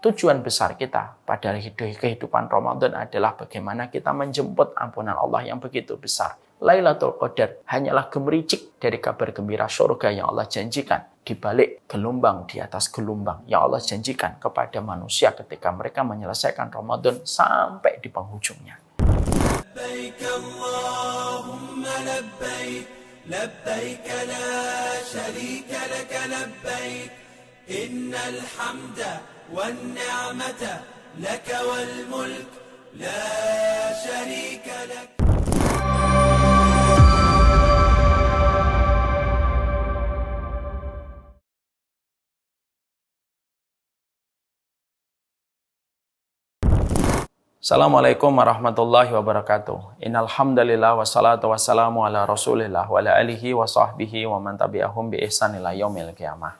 tujuan besar kita pada kehidupan Ramadan adalah bagaimana kita menjemput ampunan Allah yang begitu besar. Lailatul Qadar hanyalah gemericik dari kabar gembira surga yang Allah janjikan di balik gelombang di atas gelombang yang Allah janjikan kepada manusia ketika mereka menyelesaikan Ramadan sampai di penghujungnya. Labbaik Allahumma labbaik, labbaik la syarika lak labbaik, innal hamda wan ni'mata lak wal mulk la syarika lak. Assalamualaikum warahmatullahi wabarakatuh. Innal hamdalillah wassalatu wassalamu ala Rasulillah wa ala alihi wa sahbihi wa man tabi'ahum bi ihsan ila yaumil qiyamah.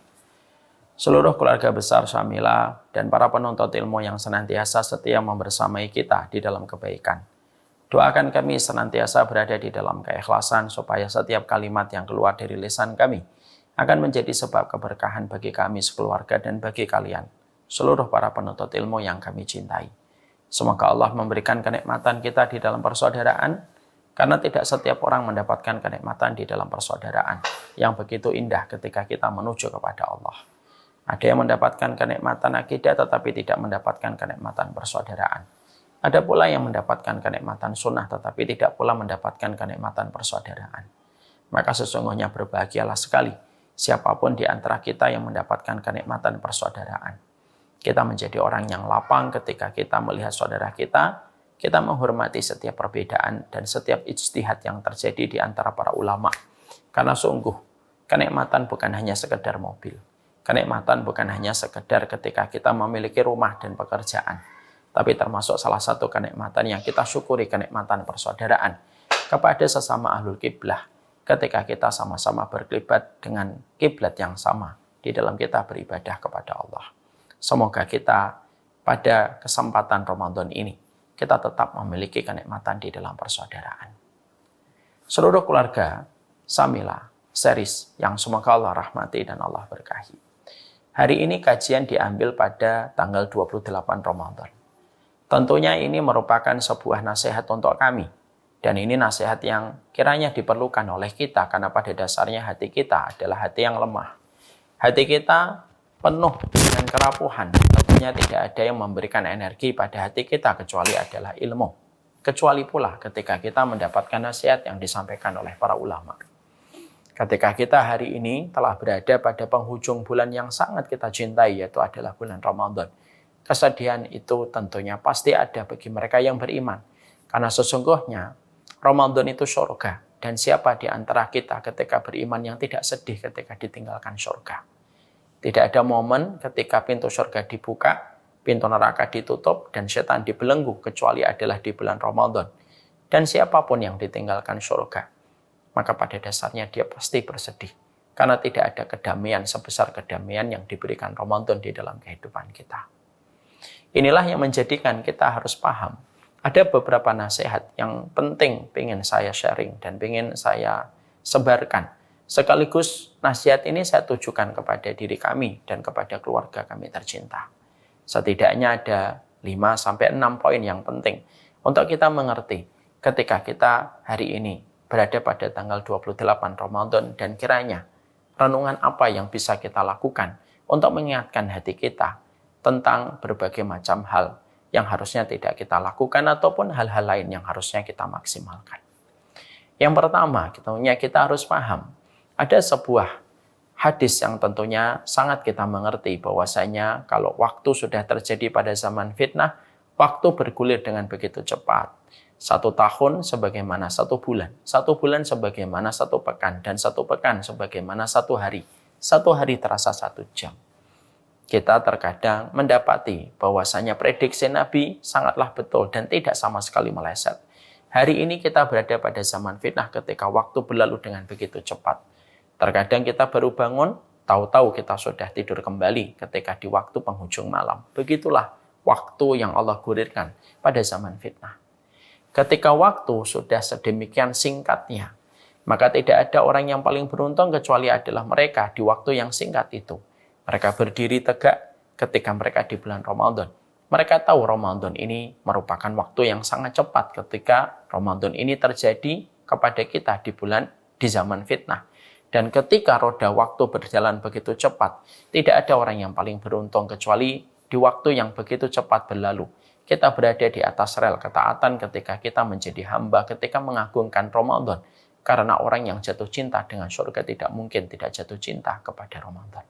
Seluruh keluarga besar Syamila dan para penuntut ilmu yang senantiasa setia membersamai kita di dalam kebaikan. Doakan kami senantiasa berada di dalam keikhlasan supaya setiap kalimat yang keluar dari lisan kami akan menjadi sebab keberkahan bagi kami sekeluarga dan bagi kalian, seluruh para penuntut ilmu yang kami cintai. Semoga Allah memberikan kenikmatan kita di dalam persaudaraan, karena tidak setiap orang mendapatkan kenikmatan di dalam persaudaraan yang begitu indah ketika kita menuju kepada Allah. Ada yang mendapatkan kenikmatan akidah tetapi tidak mendapatkan kenikmatan persaudaraan. Ada pula yang mendapatkan kenikmatan sunnah tetapi tidak pula mendapatkan kenikmatan persaudaraan. Maka sesungguhnya berbahagialah sekali siapapun di antara kita yang mendapatkan kenikmatan persaudaraan. Kita menjadi orang yang lapang ketika kita melihat saudara kita menghormati setiap perbedaan dan setiap ijtihad yang terjadi di antara para ulama. Karena sungguh, kenikmatan bukan hanya sekedar mobil. Kenikmatan bukan hanya sekedar ketika kita memiliki rumah dan pekerjaan. Tapi termasuk salah satu kenikmatan yang kita syukuri, kenikmatan persaudaraan kepada sesama ahlul kiblah. Ketika kita sama-sama berkiblat dengan kiblat yang sama di dalam kita beribadah kepada Allah. Semoga kita pada kesempatan Ramadan ini, kita tetap memiliki kenikmatan di dalam persaudaraan. Seluruh keluarga Syamila, series yang semoga Allah rahmati dan Allah berkahi. Hari ini kajian diambil pada tanggal 28 Ramadan. Tentunya ini merupakan sebuah nasihat untuk kami. Dan ini nasihat yang kiranya diperlukan oleh kita, karena pada dasarnya hati kita adalah hati yang lemah. Hati kita penuh dengan kerapuhan. Tentunya tidak ada yang memberikan energi pada hati kita kecuali adalah ilmu. Kecuali pula ketika kita mendapatkan nasihat yang disampaikan oleh para ulama. Ketika kita hari ini telah berada pada penghujung bulan yang sangat kita cintai, yaitu adalah bulan Ramadan. Kesedihan itu tentunya pasti ada bagi mereka yang beriman. Karena sesungguhnya Ramadan itu surga. Dan siapa di antara kita ketika beriman yang tidak sedih ketika ditinggalkan surga? Tidak ada momen ketika pintu surga dibuka, pintu neraka ditutup, dan setan dibelenggu kecuali adalah di bulan Ramadan. Dan siapapun yang ditinggalkan surga, maka pada dasarnya dia pasti bersedih. Karena tidak ada kedamaian sebesar kedamaian yang diberikan Ramadan di dalam kehidupan kita. Inilah yang menjadikan kita harus paham. Ada beberapa nasihat yang penting ingin saya sharing dan ingin saya sebarkan. Sekaligus nasihat ini saya tujukan kepada diri kami dan kepada keluarga kami tercinta. Setidaknya ada 5-6 poin yang penting untuk kita mengerti ketika kita hari ini berada pada tanggal 28 Ramadan dan kiranya renungan apa yang bisa kita lakukan untuk mengingatkan hati kita tentang berbagai macam hal yang harusnya tidak kita lakukan ataupun hal-hal lain yang harusnya kita maksimalkan. Yang pertama, kita harus paham. Ada sebuah hadis yang tentunya sangat kita mengerti bahwasanya kalau waktu sudah terjadi pada zaman fitnah, waktu bergulir dengan begitu cepat. 1 tahun sebagaimana 1 bulan, 1 bulan sebagaimana 1 pekan, dan 1 pekan sebagaimana 1 hari. 1 hari terasa 1 jam. Kita terkadang mendapati bahwasanya prediksi Nabi sangatlah betul dan tidak sama sekali meleset. Hari ini kita berada pada zaman fitnah ketika waktu berlalu dengan begitu cepat. Terkadang kita baru bangun, tahu-tahu kita sudah tidur kembali ketika di waktu penghujung malam. Begitulah waktu yang Allah gulirkan pada zaman fitnah. Ketika waktu sudah sedemikian singkatnya, maka tidak ada orang yang paling beruntung kecuali adalah mereka di waktu yang singkat itu. Mereka berdiri tegak, ketika mereka di bulan Ramadan. Mereka tahu Ramadan ini merupakan waktu yang sangat cepat ketika Ramadan ini terjadi kepada kita di zaman fitnah. Dan ketika roda waktu berjalan begitu cepat, tidak ada orang yang paling beruntung kecuali di waktu yang begitu cepat berlalu. Kita berada di atas rel ketaatan ketika kita menjadi hamba, ketika mengagungkan Ramadan. Karena orang yang jatuh cinta dengan surga tidak mungkin tidak jatuh cinta kepada Ramadan.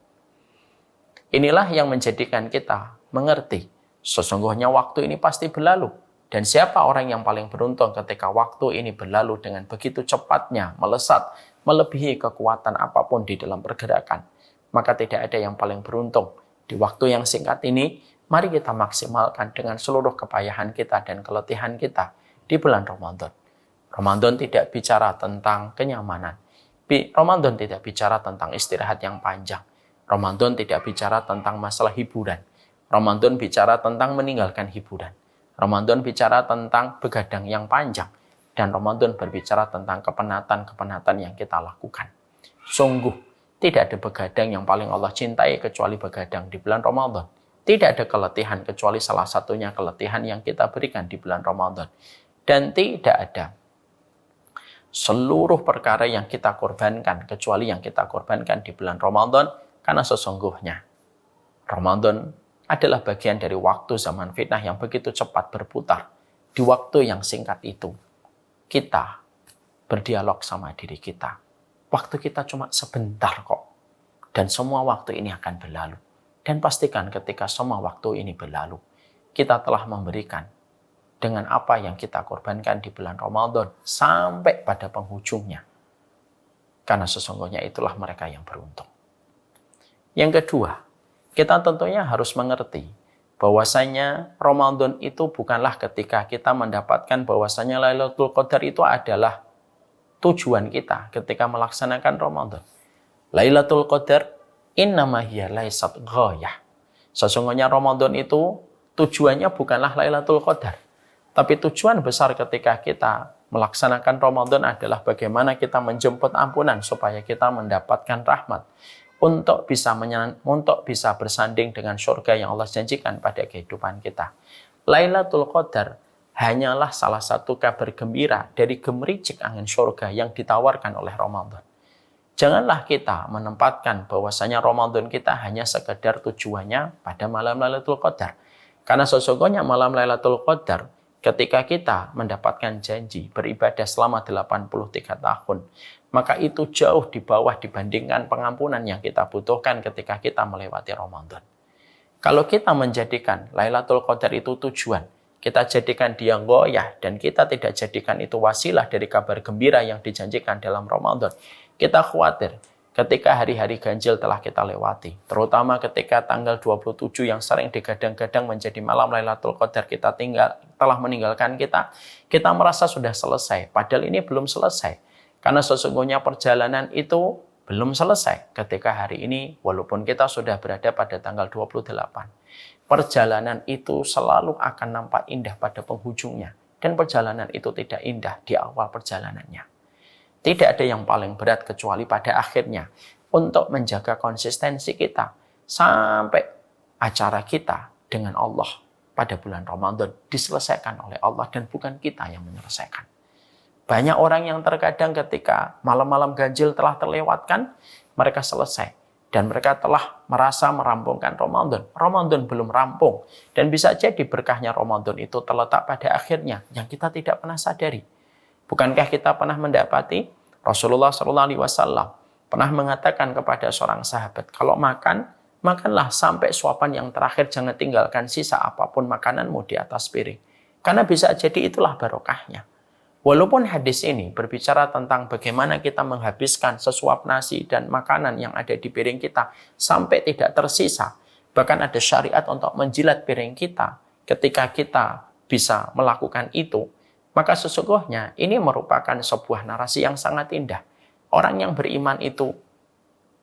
Inilah yang menjadikan kita mengerti sesungguhnya waktu ini pasti berlalu. Dan siapa orang yang paling beruntung ketika waktu ini berlalu dengan begitu cepatnya, melesat, melebihi kekuatan apapun di dalam pergerakan. Maka tidak ada yang paling beruntung. Di waktu yang singkat ini, mari kita maksimalkan dengan seluruh kepayahan kita dan keletihan kita di bulan Ramadan. Ramadan tidak bicara tentang kenyamanan. Ramadan tidak bicara tentang istirahat yang panjang. Ramadan tidak bicara tentang masalah hiburan. Ramadan bicara tentang meninggalkan hiburan. Ramadan bicara tentang begadang yang panjang. Dan Ramadan berbicara tentang kepenatan-kepenatan yang kita lakukan. Sungguh, tidak ada begadang yang paling Allah cintai kecuali begadang di bulan Ramadan. Tidak ada keletihan kecuali salah satunya keletihan yang kita berikan di bulan Ramadan. Dan tidak ada seluruh perkara yang kita korbankan kecuali yang kita korbankan di bulan Ramadan. Karena sesungguhnya Ramadan adalah bagian dari waktu zaman fitnah yang begitu cepat berputar. Di waktu yang singkat itu, kita berdialog sama diri kita. Waktu kita cuma sebentar kok. Dan semua waktu ini akan berlalu. Dan pastikan ketika semua waktu ini berlalu, kita telah memberikan dengan apa yang kita korbankan di bulan Ramadan sampai pada penghujungnya. Karena sesungguhnya itulah mereka yang beruntung. Yang kedua, kita tentunya harus mengerti bahwasanya Ramadan itu bukanlah ketika kita mendapatkan bahwasanya Lailatul Qadar itu adalah tujuan kita ketika melaksanakan Ramadan. Lailatul Qadar innama hiya laisat ghayah. Sesungguhnya Ramadan itu tujuannya bukanlah Lailatul Qadar. Tapi tujuan besar ketika kita melaksanakan Ramadan adalah bagaimana kita menjemput ampunan supaya kita mendapatkan rahmat. Untuk bisa bersanding dengan surga yang Allah janjikan pada kehidupan kita. Lailatul Qadar hanyalah salah satu kabar gembira dari gemericik angin surga yang ditawarkan oleh Ramadan. Janganlah kita menempatkan bahwasanya Ramadan kita hanya sekedar tujuannya pada malam Lailatul Qadar. Karena sesungguhnya malam Lailatul Qadar ketika kita mendapatkan janji beribadah selama 83 tahun, maka itu jauh di bawah dibandingkan pengampunan yang kita butuhkan ketika kita melewati Ramadan. Kalau kita menjadikan Lailatul Qadar itu tujuan, kita jadikan dia goyah, dan kita tidak jadikan itu wasilah dari kabar gembira yang dijanjikan dalam Ramadan, kita khawatir ketika hari-hari ganjil telah kita lewati, terutama ketika tanggal 27 yang sering digadang-gadang menjadi malam Lailatul Qadar telah meninggalkan kita merasa sudah selesai, padahal ini belum selesai. Karena sesungguhnya perjalanan itu belum selesai ketika hari ini, walaupun kita sudah berada pada tanggal 28. Perjalanan itu selalu akan nampak indah pada penghujungnya. Dan perjalanan itu tidak indah di awal perjalanannya. Tidak ada yang paling berat kecuali pada akhirnya. Untuk menjaga konsistensi kita sampai acara kita dengan Allah pada bulan Ramadan diselesaikan oleh Allah dan bukan kita yang menyelesaikan. Banyak orang yang terkadang ketika malam-malam ganjil telah terlewatkan, mereka selesai. Dan mereka telah merasa merampungkan Ramadan. Ramadan belum rampung. Dan bisa jadi berkahnya Ramadan itu terletak pada akhirnya yang kita tidak pernah sadari. Bukankah kita pernah mendapati Rasulullah SAW pernah mengatakan kepada seorang sahabat, kalau makan, makanlah sampai suapan yang terakhir, jangan tinggalkan sisa apapun makananmu di atas piring. Karena bisa jadi itulah barokahnya. Walaupun hadis ini berbicara tentang bagaimana kita menghabiskan sesuap nasi dan makanan yang ada di piring kita sampai tidak tersisa. Bahkan ada syariat untuk menjilat piring kita ketika kita bisa melakukan itu. Maka sesungguhnya ini merupakan sebuah narasi yang sangat indah. Orang yang beriman itu,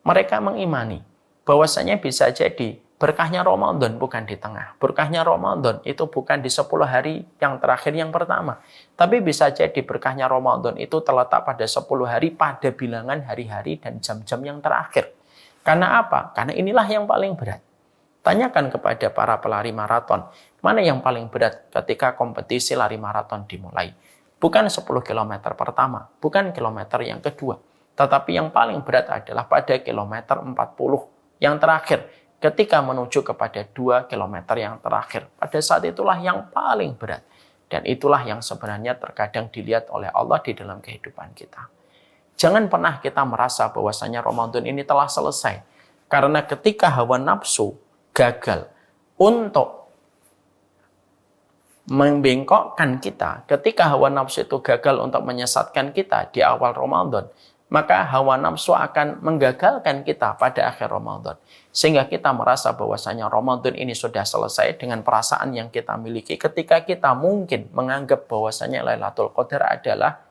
mereka mengimani bahwasanya bisa jadi berkahnya Ramadan bukan di tengah. Berkahnya Ramadan itu bukan di 10 hari yang terakhir yang pertama. Tapi bisa jadi berkahnya Ramadan itu terletak pada 10 hari pada bilangan hari-hari dan jam-jam yang terakhir. Karena apa? Karena inilah yang paling berat. Tanyakan kepada para pelari maraton, mana yang paling berat ketika kompetisi lari maraton dimulai. Bukan 10 km pertama, bukan kilometer yang kedua, tetapi yang paling berat adalah pada kilometer 40 yang terakhir, ketika menuju kepada 2 km yang terakhir. Pada saat itulah yang paling berat. Dan itulah yang sebenarnya terkadang dilihat oleh Allah di dalam kehidupan kita. Jangan pernah kita merasa bahwasanya Ramadan ini telah selesai. Karena ketika hawa nafsu gagal untuk membengkokkan kita, ketika hawa nafsu itu gagal untuk menyesatkan kita di awal Ramadan, maka hawa nafsu akan menggagalkan kita pada akhir Ramadan. Sehingga kita merasa bahwasanya Ramadan ini sudah selesai dengan perasaan yang kita miliki ketika kita mungkin menganggap bahwasanya Lailatul Qadar adalah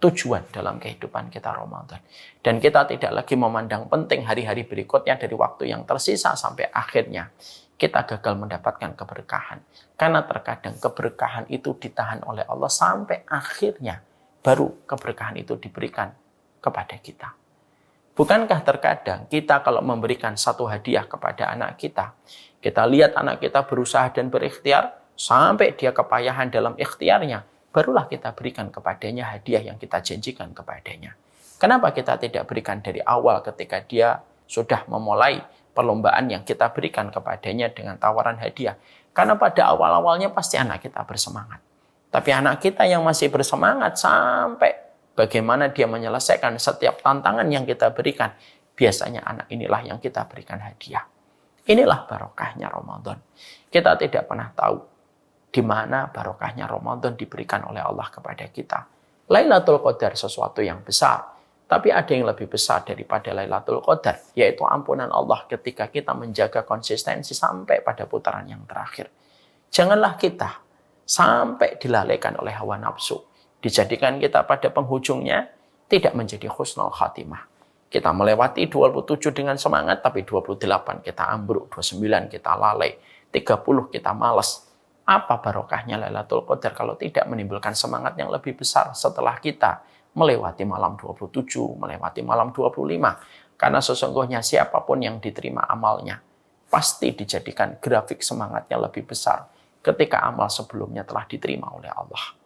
tujuan dalam kehidupan kita Ramadan. Dan kita tidak lagi memandang penting hari-hari berikutnya dari waktu yang tersisa sampai akhirnya kita gagal mendapatkan keberkahan. Karena terkadang keberkahan itu ditahan oleh Allah sampai akhirnya baru keberkahan itu diberikan kepada kita. Bukankah terkadang kita kalau memberikan satu hadiah kepada anak kita lihat anak kita berusaha dan berikhtiar sampai dia kepayahan dalam ikhtiarnya, barulah kita berikan kepadanya hadiah yang kita janjikan kepadanya. Kenapa kita tidak berikan dari awal ketika dia sudah memulai perlombaan yang kita berikan kepadanya dengan tawaran hadiah? Karena pada awal-awalnya pasti anak kita bersemangat. Tapi anak kita yang masih bersemangat sampai bagaimana dia menyelesaikan setiap tantangan yang kita berikan, biasanya anak inilah yang kita berikan hadiah. Inilah barokahnya Ramadan. Kita tidak pernah tahu di mana barokahnya Ramadan diberikan oleh Allah kepada kita. Lailatul Qadar sesuatu yang besar, tapi ada yang lebih besar daripada Lailatul Qadar, yaitu ampunan Allah ketika kita menjaga konsistensi sampai pada putaran yang terakhir. Janganlah kita sampai dilalaikan oleh hawa nafsu, dijadikan kita pada penghujungnya tidak menjadi husnul khatimah. Kita melewati 27 dengan semangat, tapi 28 kita ambruk, 29 kita lalai, 30 kita malas. Apa barokahnya Lailatul Qadar kalau tidak menimbulkan semangat yang lebih besar setelah kita melewati malam 27, melewati malam 25. Karena sesungguhnya siapapun yang diterima amalnya, pasti dijadikan grafik semangatnya lebih besar ketika amal sebelumnya telah diterima oleh Allah.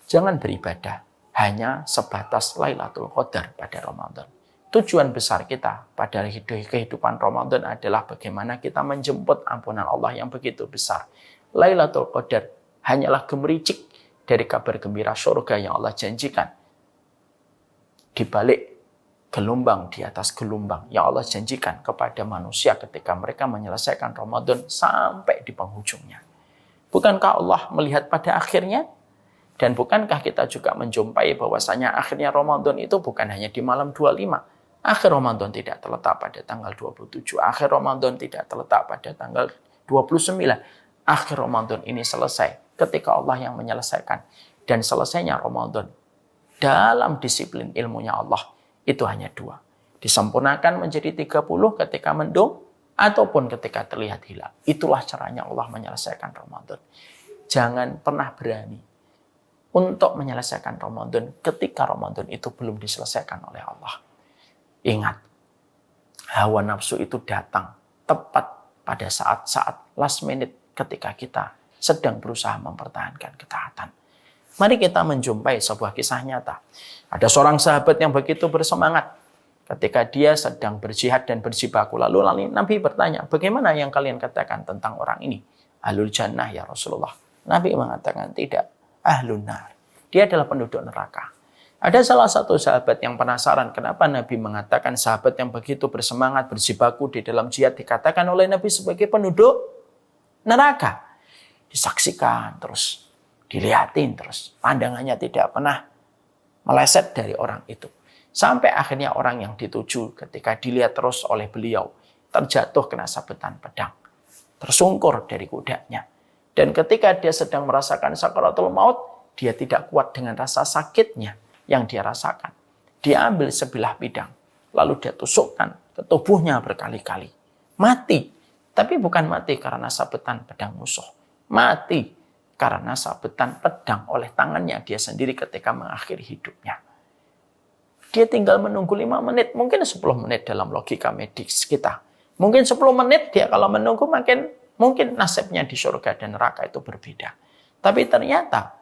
Jangan beribadah hanya sebatas Lailatul Qadar pada Ramadan. Tujuan besar kita pada kehidupan Ramadan adalah bagaimana kita menjemput ampunan Allah yang begitu besar. Lailatul Qadar hanyalah gemericik dari kabar gembira surga yang Allah janjikan. Di balik gelombang, di atas gelombang yang Allah janjikan kepada manusia ketika mereka menyelesaikan Ramadan sampai di penghujungnya. Bukankah Allah melihat pada akhirnya? Dan bukankah kita juga menjumpai bahwasanya akhirnya Ramadan itu bukan hanya di malam 25. Akhir Ramadan tidak terletak pada tanggal 27. Akhir Ramadan tidak terletak pada tanggal 29. Akhir Ramadan ini selesai ketika Allah yang menyelesaikan. Dan selesainya Ramadan dalam disiplin ilmunya Allah itu hanya 2. Disempurnakan menjadi 30 ketika mendung ataupun ketika terlihat hilal. Itulah caranya Allah menyelesaikan Ramadan. Jangan pernah berani untuk menyelesaikan Ramadan ketika Ramadan itu belum diselesaikan oleh Allah. Ingat, hawa nafsu itu datang tepat pada saat-saat last minute ketika kita sedang berusaha mempertahankan ketaatan. Mari kita menjumpai sebuah kisah nyata. Ada seorang sahabat yang begitu bersemangat ketika dia sedang berjihad dan berjibaku. Lalu Nabi bertanya, bagaimana yang kalian katakan tentang orang ini? Ahlul jannah ya Rasulullah. Nabi mengatakan tidak, ahlun nar. Dia adalah penduduk neraka. Ada salah satu sahabat yang penasaran kenapa Nabi mengatakan sahabat yang begitu bersemangat berjibaku di dalam jihad dikatakan oleh Nabi sebagai penduduk neraka. Disaksikan terus, dilihatin terus, pandangannya tidak pernah meleset dari orang itu. Sampai akhirnya orang yang dituju ketika dilihat terus oleh beliau terjatuh kena sabetan pedang, tersungkur dari kudanya. Dan ketika dia sedang merasakan sakaratul maut, dia tidak kuat dengan rasa sakitnya yang dia rasakan. Dia ambil sebilah pedang, lalu dia tusukkan ke tubuhnya berkali-kali. Mati. Tapi bukan mati karena sabetan pedang musuh. Mati karena sabetan pedang oleh tangannya dia sendiri ketika mengakhiri hidupnya. Dia tinggal menunggu 5 menit, mungkin 10 menit dalam logika medis kita. Mungkin 10 menit dia kalau menunggu mungkin nasibnya di surga dan neraka itu berbeda. Tapi ternyata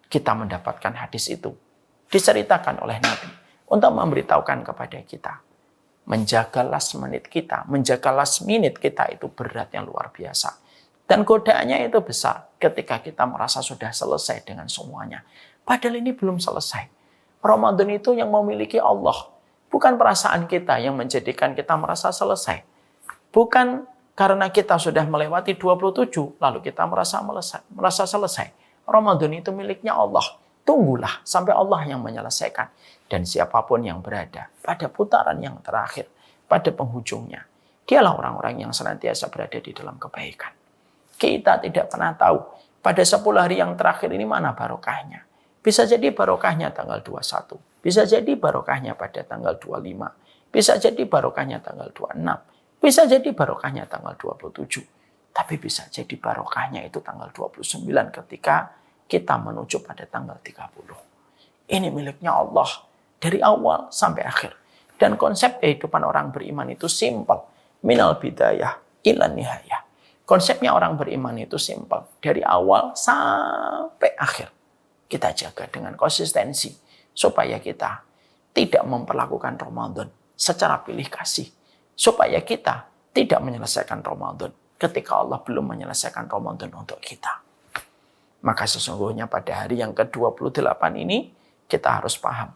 kita mendapatkan hadis itu diceritakan oleh Nabi untuk memberitahukan kepada kita. Menjaga last minute kita, menjaga last minute kita itu berat yang luar biasa. Dan godaannya itu besar ketika kita merasa sudah selesai dengan semuanya. Padahal ini belum selesai. Ramadan itu yang memiliki Allah. Bukan perasaan kita yang menjadikan kita merasa selesai. Bukan karena kita sudah melewati 27, lalu kita merasa selesai. Ramadan itu miliknya Allah. Tunggulah sampai Allah yang menyelesaikan. Dan siapapun yang berada pada putaran yang terakhir, pada penghujungnya, dialah orang-orang yang senantiasa berada di dalam kebaikan. Kita tidak pernah tahu pada 10 hari yang terakhir ini mana barokahnya. Bisa jadi barokahnya tanggal 21. Bisa jadi barokahnya pada tanggal 25. Bisa jadi barokahnya tanggal 26. Bisa jadi barokahnya tanggal 27. Tapi bisa jadi barokahnya itu tanggal 29 ketika kita menuju pada tanggal 30. Ini miliknya Allah dari awal sampai akhir. Dan konsep kehidupan orang beriman itu simpel. Minal bidayah ila nihayah. Konsepnya orang beriman itu simpel. Dari awal sampai akhir. Kita jaga dengan konsistensi. Supaya kita tidak memperlakukan Ramadan secara pilih kasih. Supaya kita tidak menyelesaikan Ramadan ketika Allah belum menyelesaikan Ramadan untuk kita. Maka sesungguhnya pada hari yang ke-28 ini kita harus paham.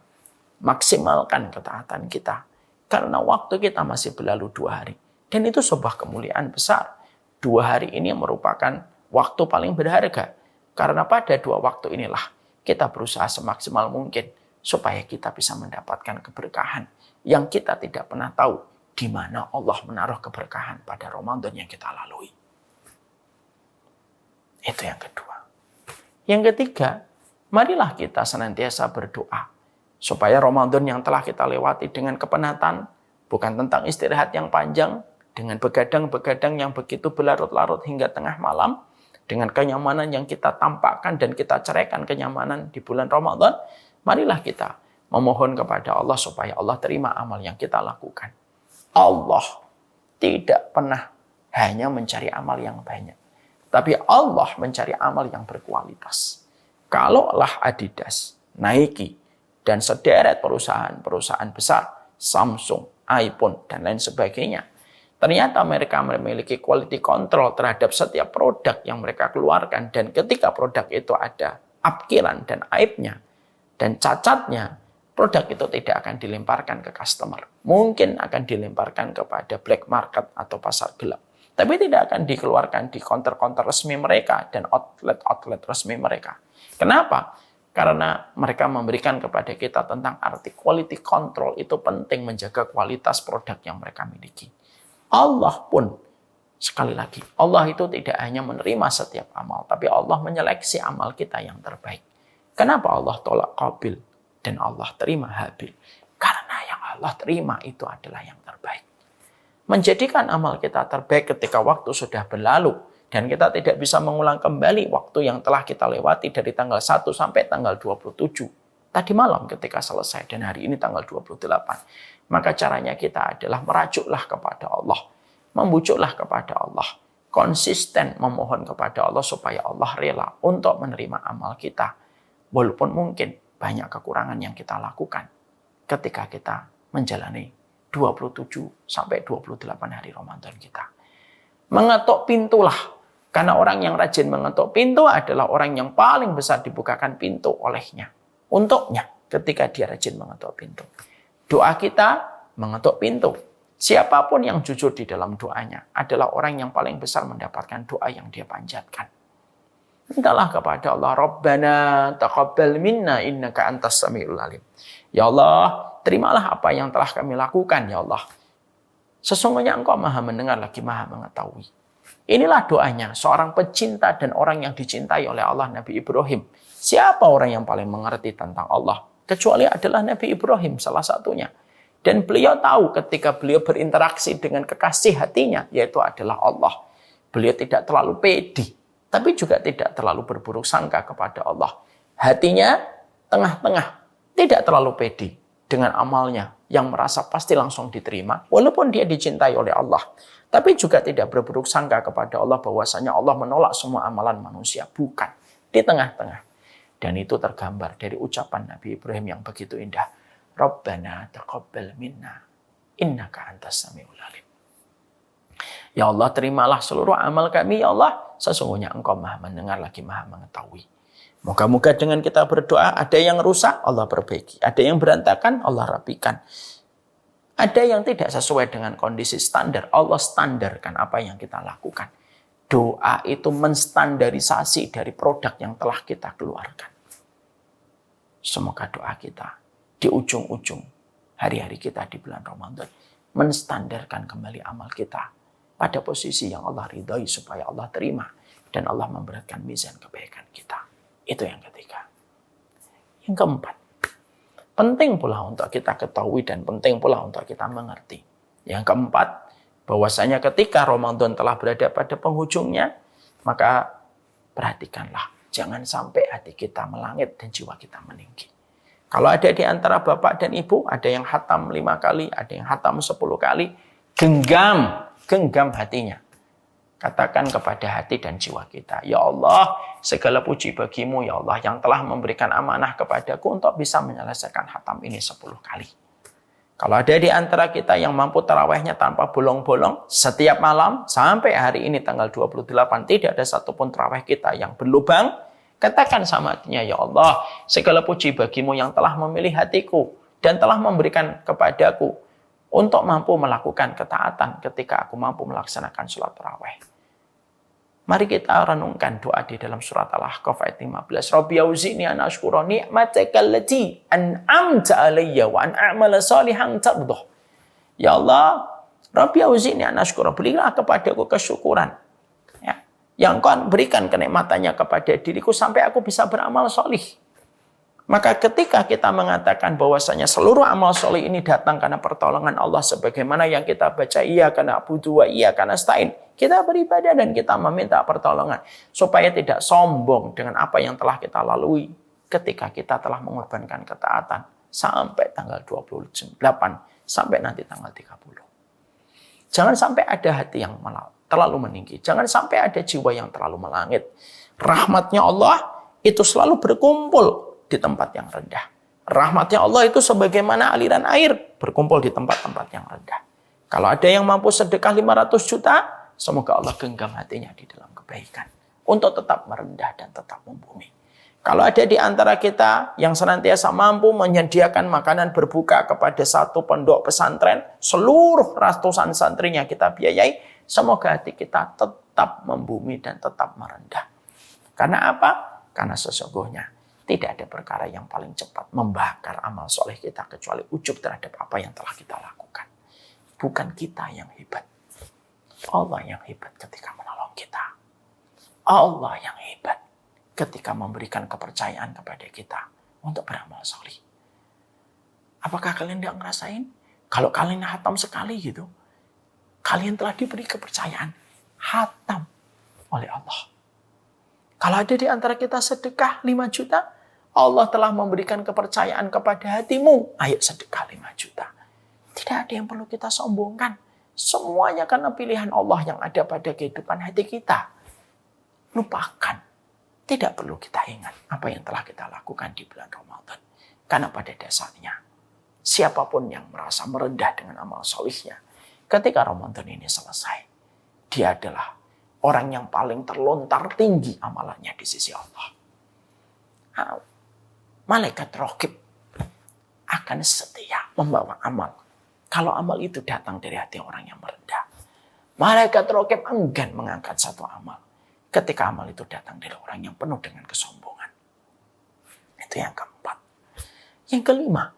Maksimalkan ketaatan kita. Karena waktu kita masih berlalu 2 hari. Dan itu sebuah kemuliaan besar. 2 hari ini merupakan waktu paling berharga. Karena pada 2 waktu inilah kita berusaha semaksimal mungkin supaya kita bisa mendapatkan keberkahan yang kita tidak pernah tahu di mana Allah menaruh keberkahan pada Ramadan yang kita lalui. Itu yang kedua. Yang ketiga, marilah kita senantiasa berdoa supaya Ramadan yang telah kita lewati dengan kepenatan, bukan tentang istirahat yang panjang, dengan begadang-begadang yang begitu berlarut-larut hingga tengah malam, dengan kenyamanan yang kita tampakkan dan kita ceraikan kenyamanan di bulan Ramadan, marilah kita memohon kepada Allah supaya Allah terima amal yang kita lakukan. Allah tidak pernah hanya mencari amal yang banyak, tapi Allah mencari amal yang berkualitas. Kalaulah Adidas, Nike, dan sederet perusahaan-perusahaan besar, Samsung, iPhone, dan lain sebagainya, ternyata mereka memiliki quality control terhadap setiap produk yang mereka keluarkan. Dan ketika produk itu ada upkiran dan aibnya dan cacatnya, produk itu tidak akan dilemparkan ke customer. Mungkin akan dilemparkan kepada black market atau pasar gelap. Tapi tidak akan dikeluarkan di counter-counter resmi mereka dan outlet-outlet resmi mereka. Kenapa? Karena mereka memberikan kepada kita tentang arti quality control. Itu penting menjaga kualitas produk yang mereka miliki. Allah pun, sekali lagi, Allah itu tidak hanya menerima setiap amal, tapi Allah menyeleksi amal kita yang terbaik. Kenapa Allah tolak Qabil dan Allah terima Habil? Karena yang Allah terima itu adalah yang terbaik. Menjadikan amal kita terbaik ketika waktu sudah berlalu dan kita tidak bisa mengulang kembali waktu yang telah kita lewati dari tanggal 1 sampai tanggal 27. Tadi malam ketika selesai dan hari ini tanggal 28. Maka caranya kita adalah merajuklah kepada Allah. Membujuklah kepada Allah. Konsisten memohon kepada Allah supaya Allah rela untuk menerima amal kita. Walaupun mungkin banyak kekurangan yang kita lakukan ketika kita menjalani 27 sampai 28 hari Ramadan kita. Mengetuk pintulah. Karena orang yang rajin mengetuk pintu adalah orang yang paling besar dibukakan pintu olehnya. Untuknya ketika dia rajin mengetuk pintu. Doa kita mengetuk pintu. Siapapun yang jujur di dalam doanya adalah orang yang paling besar mendapatkan doa yang dia panjatkan. Mintalah kepada Allah, Rabbana taqabbal minna innaka antas samiul alim. Ya Allah, terimalah apa yang telah kami lakukan, ya Allah. Sesungguhnya Engkau Maha mendengar lagi Maha mengetahui. Inilah doanya seorang pecinta dan orang yang dicintai oleh Allah, Nabi Ibrahim. Siapa orang yang paling mengerti tentang Allah? Kecuali adalah Nabi Ibrahim salah satunya. Dan beliau tahu ketika beliau berinteraksi dengan kekasih hatinya, yaitu adalah Allah. Beliau tidak terlalu pede, tapi juga tidak terlalu berburuk sangka kepada Allah. Hatinya tengah-tengah, tidak terlalu pede, dengan amalnya yang merasa pasti langsung diterima, walaupun dia dicintai oleh Allah. Tapi juga tidak berburuk sangka kepada Allah bahwasanya Allah menolak semua amalan manusia. Bukan. Di tengah-tengah. Dan itu tergambar dari ucapan Nabi Ibrahim yang begitu indah. Rabbana taqabbal minna innaka antas samiul alim. Ya Allah, terimalah seluruh amal kami, ya Allah. Sesungguhnya Engkau Maha mendengar lagi Maha mengetahui. Moga-moga dengan kita berdoa, ada yang rusak, Allah perbaiki. Ada yang berantakan, Allah rapikan. Ada yang tidak sesuai dengan kondisi standar, Allah standarkan apa yang kita lakukan. Doa itu menstandarisasi dari produk yang telah kita keluarkan. Semoga doa kita di ujung-ujung hari-hari kita di bulan Ramadan menstandarkan kembali amal kita pada posisi yang Allah ridhai supaya Allah terima dan Allah memberatkan mizan kebaikan kita. Itu yang ketiga. Yang keempat, penting pula untuk kita ketahui dan penting pula untuk kita mengerti. Yang keempat, bahwasanya ketika Ramadan telah berada pada penghujungnya, maka perhatikanlah, jangan sampai hati kita melangit dan jiwa kita meninggi. Kalau ada di antara bapak dan ibu, ada yang khatam 5 kali, ada yang khatam 10 kali, genggam hatinya. Katakan kepada hati dan jiwa kita, ya Allah, segala puji bagimu, ya Allah, yang telah memberikan amanah kepadaku untuk bisa menyelesaikan khatam ini 10 kali. Kalau ada di antara kita yang mampu tarawihnya tanpa bolong-bolong, setiap malam, sampai hari ini tanggal 28, tidak ada satupun tarawih kita yang berlubang, katakan sama hatinya, ya Allah, segala puji bagimu yang telah memilih hatiku, dan telah memberikan kepadaku, untuk mampu melakukan ketaatan ketika aku mampu melaksanakan sholat tarawih. Mari kita renungkan doa di dalam surat Al-Ahqaf ayat 15. Rabbi auzi'ni an ashkura ni'mataka allati an'amta alayya wa an a'mala salihan tardah. Ya Allah, Rabbi auzi'ni an ashkura, berilah kepadaku kesyukuran. Ya, yang Kau berikan kenikmatannya kepada diriku sampai aku bisa beramal solih. Maka ketika kita mengatakan bahwasanya seluruh amal soleh ini datang karena pertolongan Allah sebagaimana yang kita baca iyyaka na'budu wa iyyaka nasta'in, kita beribadah dan kita meminta pertolongan supaya tidak sombong dengan apa yang telah kita lalui ketika kita telah mengorbankan ketaatan sampai tanggal 28 sampai nanti tanggal 30. Jangan sampai ada hati yang terlalu meninggi, jangan sampai ada jiwa yang terlalu melangit. Rahmatnya Allah itu selalu berkumpul di tempat yang rendah. Rahmatnya Allah itu sebagaimana aliran air berkumpul di tempat-tempat yang rendah. Kalau ada yang mampu sedekah 500 juta, semoga Allah genggam hatinya di dalam kebaikan untuk tetap merendah dan tetap membumi. Kalau ada di antara kita yang senantiasa mampu menyediakan makanan berbuka kepada satu pondok pesantren, seluruh ratusan santrinya kita biayai, semoga hati kita tetap membumi dan tetap merendah. Karena apa? Karena sesungguhnya tidak ada perkara yang paling cepat membakar amal soleh kita kecuali ujub terhadap apa yang telah kita lakukan. Bukan kita yang hebat. Allah yang hebat ketika menolong kita. Allah yang hebat ketika memberikan kepercayaan kepada kita untuk beramal soleh. Apakah kalian tidak ngerasain? Kalau kalian khatam sekali gitu, kalian telah diberi kepercayaan khatam oleh Allah. Kalau ada di antara kita sedekah 5 juta, Allah telah memberikan kepercayaan kepada hatimu. Ayo sedekah 5 juta. Tidak ada yang perlu kita sombongkan. Semuanya karena pilihan Allah yang ada pada kehidupan hati kita. Lupakan. Tidak perlu kita ingat apa yang telah kita lakukan di bulan Ramadan. Karena pada dasarnya, siapapun yang merasa merendah dengan amal solihnya, ketika Ramadan ini selesai, dia adalah orang yang paling terlontar tinggi amalannya di sisi Allah. Malaikat Raqib akan setia membawa amal. Kalau amal itu datang dari hati orang yang merendah. Malaikat Raqib enggan mengangkat satu amal ketika amal itu datang dari orang yang penuh dengan kesombongan. Itu yang keempat. Yang kelima,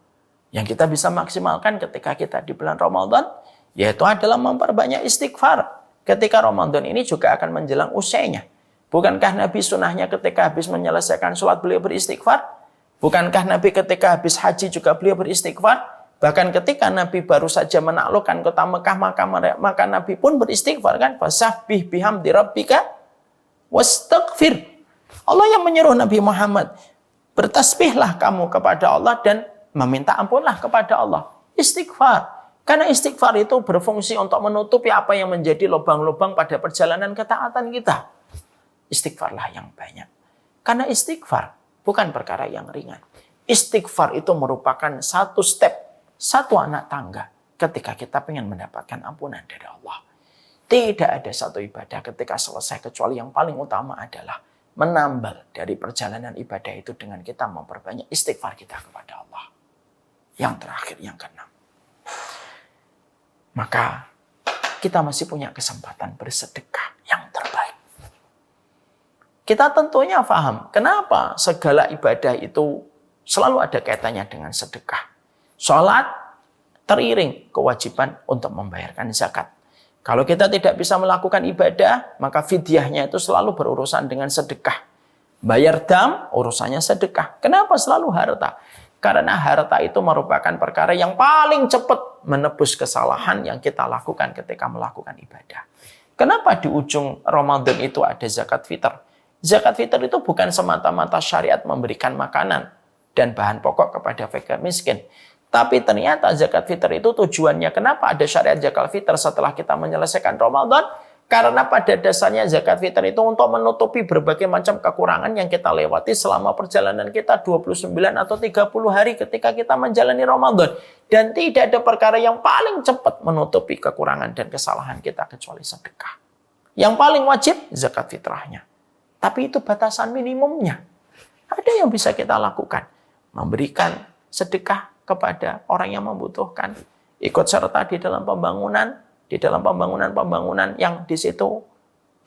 yang kita bisa maksimalkan ketika kita di bulan Ramadan, yaitu adalah memperbanyak istighfar. Ketika Ramadan ini juga akan menjelang usainya. Bukankah Nabi sunnahnya ketika habis menyelesaikan sholat beliau beristighfar? Bukankah Nabi ketika habis haji juga beliau beristighfar? Bahkan ketika Nabi baru saja menaklukkan kota Mekah, maka Nabi pun beristighfar kan? Fasabbih bihamdi rabbika wastaghfir. Allah yang menyuruh Nabi Muhammad, bertasbihlah kamu kepada Allah dan meminta ampunlah kepada Allah. Istighfar. Karena istighfar itu berfungsi untuk menutupi apa yang menjadi lubang-lubang pada perjalanan ketaatan kita. Istighfarlah yang banyak. Karena istighfar bukan perkara yang ringan. Istighfar itu merupakan satu step, satu anak tangga ketika kita ingin mendapatkan ampunan dari Allah. Tidak ada satu ibadah ketika selesai kecuali yang paling utama adalah menambal dari perjalanan ibadah itu dengan kita memperbanyak istighfar kita kepada Allah. Yang terakhir, yang keenam. Maka kita masih punya kesempatan bersedekah yang terbaik. Kita tentunya paham kenapa segala ibadah itu selalu ada kaitannya dengan sedekah. Sholat teriring kewajiban untuk membayarkan zakat. Kalau kita tidak bisa melakukan ibadah, maka fidyahnya itu selalu berurusan dengan sedekah. Bayar dam, urusannya sedekah. Kenapa selalu harta? Karena harta itu merupakan perkara yang paling cepat menebus kesalahan yang kita lakukan ketika melakukan ibadah. Kenapa di ujung Ramadan itu ada zakat fitr? Zakat fitr itu bukan semata-mata syariat memberikan makanan dan bahan pokok kepada fakir miskin. Tapi ternyata zakat fitr itu tujuannya, kenapa ada syariat zakat fitr setelah kita menyelesaikan Ramadan? Karena pada dasarnya zakat fitr itu untuk menutupi berbagai macam kekurangan yang kita lewati selama perjalanan kita 29 atau 30 hari ketika kita menjalani Ramadan. Dan tidak ada perkara yang paling cepat menutupi kekurangan dan kesalahan kita kecuali sedekah. Yang paling wajib zakat fitrahnya. Tapi itu batasan minimumnya. Ada yang bisa kita lakukan. Memberikan sedekah kepada orang yang membutuhkan. Ikut serta di dalam pembangunan. Di dalam pembangunan yang di situ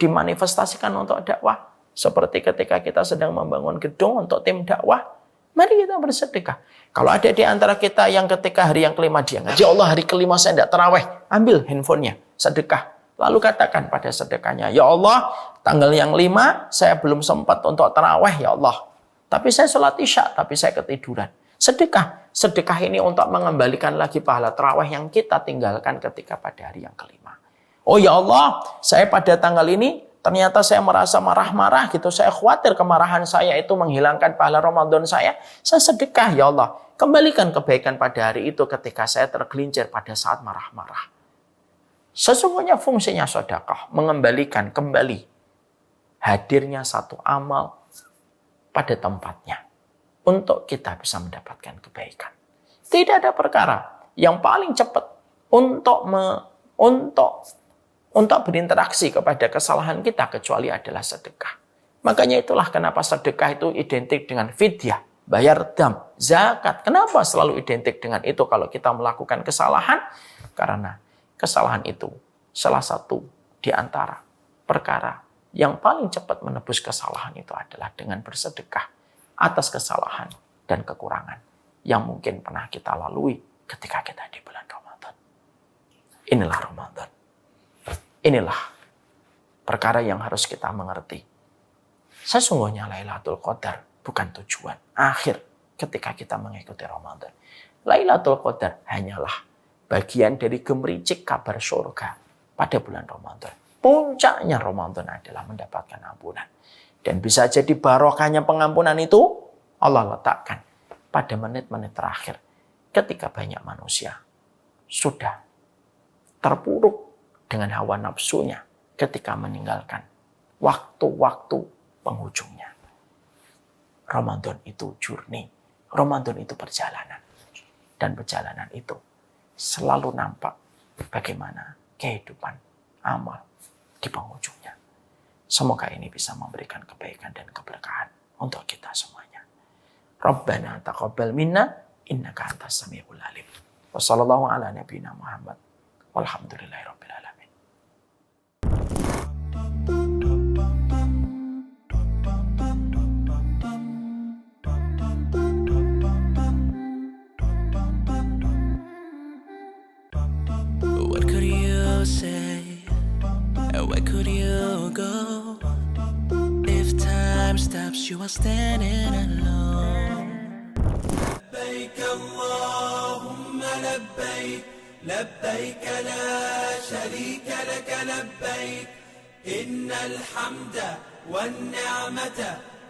dimanifestasikan untuk dakwah. Seperti ketika kita sedang membangun gedung untuk tim dakwah. Mari kita bersedekah. Kalau ada di antara kita yang ketika hari yang kelima dia ngaji, Allah hari kelima saya tidak tarawih. Ambil handphonenya, sedekah. Lalu katakan pada sedekahnya, ya Allah, tanggal yang 5 saya belum sempat untuk tarawih ya Allah. Tapi saya sholat isya, tapi saya ketiduran. Sedekah. Sedekah ini untuk mengembalikan lagi pahala tarawih yang kita tinggalkan ketika pada hari yang kelima. Oh ya Allah, saya pada tanggal ini ternyata saya merasa marah-marah gitu. Saya khawatir kemarahan saya itu menghilangkan pahala Ramadan saya. Saya sedekah ya Allah. Kembalikan kebaikan pada hari itu ketika saya tergelincir pada saat marah-marah. Sesungguhnya fungsinya sedekah mengembalikan kembali hadirnya satu amal pada tempatnya. Untuk kita bisa mendapatkan kebaikan. Tidak ada perkara yang paling cepat untuk berinteraksi kepada kesalahan kita kecuali adalah sedekah. Makanya itulah kenapa sedekah itu identik dengan fidyah, bayar dam, zakat. Kenapa selalu identik dengan itu kalau kita melakukan kesalahan? Karena kesalahan itu salah satu di antara perkara yang paling cepat menebus kesalahan itu adalah dengan bersedekah atas kesalahan dan kekurangan yang mungkin pernah kita lalui ketika kita di bulan Ramadan. Inilah Ramadan. Inilah perkara yang harus kita mengerti. Sesungguhnya Lailatul Qadar bukan tujuan akhir ketika kita mengikuti Ramadan. Lailatul Qadar hanyalah bagian dari gemericik kabar surga pada bulan Ramadan. Puncaknya Ramadan adalah mendapatkan ampunan. Dan bisa jadi barokahnya pengampunan itu Allah letakkan pada menit-menit terakhir ketika banyak manusia sudah terpuruk dengan hawa nafsunya ketika meninggalkan waktu-waktu penghujungnya. Ramadan itu journey, Ramadan itu perjalanan. Dan perjalanan itu selalu nampak bagaimana kehidupan amal di penghujungnya. Semoga ini bisa memberikan kebaikan dan keberkahan untuk kita semuanya. Rabbana taqabbal minna innaka antas samiul alim. Wa sallallahu ala nabiyyina Muhammad. Walhamdulillahirabbil alamin. What could you say? Where could you go? If time stops, you are standing alone. لبيك اللهم لبيك لبيك لا شريك لك لبيك إن الحمد والنعمة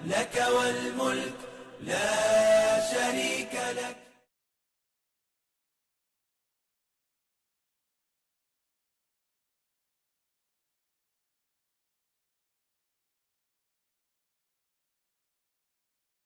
لك والملك لا شريك لك